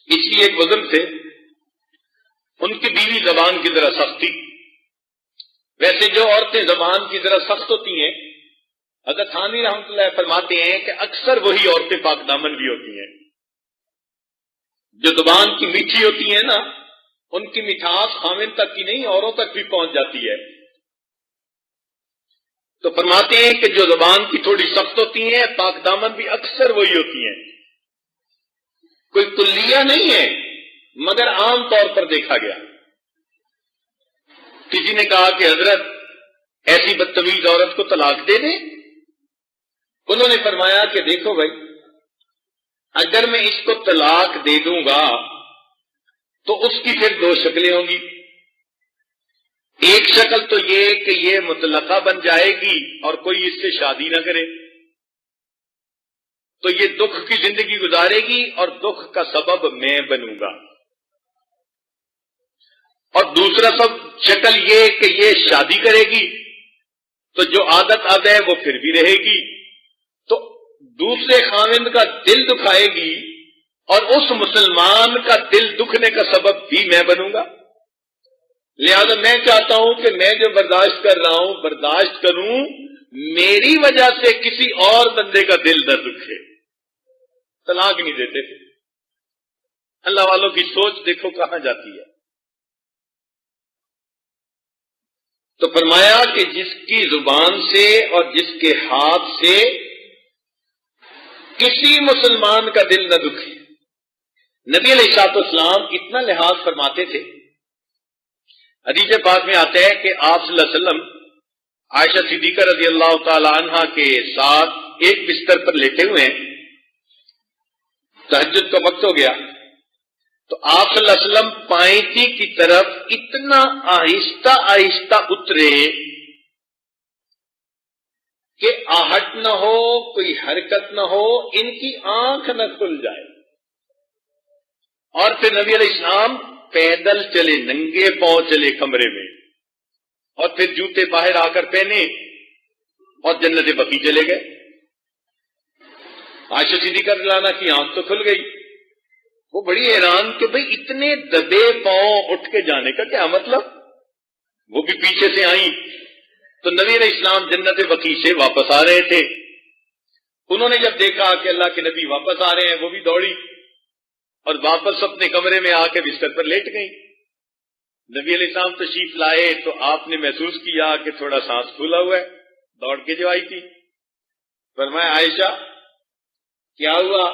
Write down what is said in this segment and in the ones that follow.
اس لیے ایک بزرگ تھے، ان کی بیوی زبان کی ذرا سخت تھی۔ ویسے جو عورتیں زبان کی ذرا سخت ہوتی ہیں، حضرت تھانوی رحمۃ اللہ فرماتے ہیں کہ اکثر وہی عورتیں پاک دامن بھی ہوتی ہیں۔ جو زبان کی میٹھی ہوتی ہیں نا، ان کی مٹھاس خاوند تک کی نہیں، اوروں تک بھی پہنچ جاتی ہے۔ تو فرماتے ہیں کہ جو زبان کی تھوڑی سخت ہوتی ہیں، پاک دامن بھی اکثر وہی ہوتی ہیں۔ کوئی کلیہ نہیں ہے، مگر عام طور پر دیکھا گیا۔ کسی نے کہا کہ حضرت ایسی بدتمیز عورت کو طلاق دے دیں؟ انہوں نے فرمایا کہ دیکھو بھائی، اگر میں اس کو طلاق دے دوں گا تو اس کی پھر دو شکلیں ہوں گی۔ ایک شکل تو یہ کہ یہ مطلقہ بن جائے گی اور کوئی اس سے شادی نہ کرے، تو یہ دکھ کی زندگی گزارے گی اور دکھ کا سبب میں بنوں گا۔ اور دوسرا سب شکل یہ کہ یہ شادی کرے گی تو جو عادت اب ہے وہ پھر بھی رہے گی، تو دوسرے خاوند کا دل دکھائے گی اور اس مسلمان کا دل دکھنے کا سبب بھی میں بنوں گا۔ لہذا میں چاہتا ہوں کہ میں جو برداشت کر رہا ہوں برداشت کروں، میری وجہ سے کسی اور بندے کا دل نہ دکھے۔ طلاق نہیں دیتے تھے۔ اللہ والوں کی سوچ دیکھو کہاں جاتی ہے۔ تو فرمایا کہ جس کی زبان سے اور جس کے ہاتھ سے کسی مسلمان کا دل نہ دکھے۔ نبی علیہ الصلوۃ والسلام اتنا لحاظ فرماتے تھے، حدیث پاک میں آتا ہے کہ آپ صلی اللہ علیہ وسلم عائشہ صدیقہ رضی اللہ تعالی عنہا کے ساتھ ایک بستر پر لیٹے ہوئے ہیں، تہجد کا وقت ہو گیا، تو آپ صلی اللہ علیہ وسلم پائنتی کی طرف اتنا آہستہ آہستہ اترے کہ آہٹ نہ ہو، کوئی حرکت نہ ہو، ان کی آنکھ نہ کھل جائے۔ اور پھر نبی علیہ السلام پیدل چلے، ننگے پاؤں چلے کمرے میں، اور پھر جوتے باہر آ کر پہنے اور جنت بقیع چلے گئے۔ عائشہ صدیقہ رضی اللہ عنہا کی آنکھ تو کھل گئی، وہ بڑی حیران کہ بھئی اتنے دبے پاؤں اٹھ کے جانے کا کیا مطلب؟ وہ بھی پیچھے سے آئیں تو نبی علیہ السلام جنت بقیع سے واپس آ رہے تھے۔ انہوں نے جب دیکھا کہ اللہ کے نبی واپس آ رہے ہیں، وہ بھی دوڑی اور واپس اپنے کمرے میں آ کے بستر پر لیٹ گئی۔ نبی علیہ السلام تشریف لائے تو آپ نے محسوس کیا کہ تھوڑا سانس پھولا ہوا ہے، دوڑ کے جو آئی تھی۔ فرمایا عائشہ کیا ہوا؟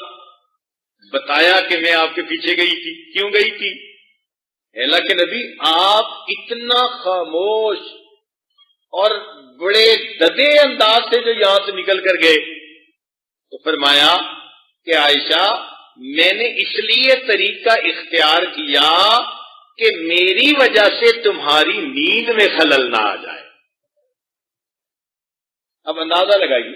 بتایا کہ میں آپ کے پیچھے گئی تھی۔ کیوں گئی تھی؟ اللہ کے نبی آپ اتنا خاموش اور بڑے دبے انداز سے جو یہاں سے نکل کر گئے، تو فرمایا کہ عائشہ میں نے اس لیے طریقہ اختیار کیا کہ میری وجہ سے تمہاری نیند میں خلل نہ آ جائے۔ اب اندازہ لگائیے،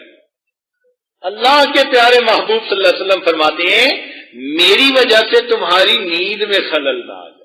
اللہ کے پیارے محبوب صلی اللہ علیہ وسلم فرماتے ہیں میری وجہ سے تمہاری نیند میں خلل نہ آ جائے۔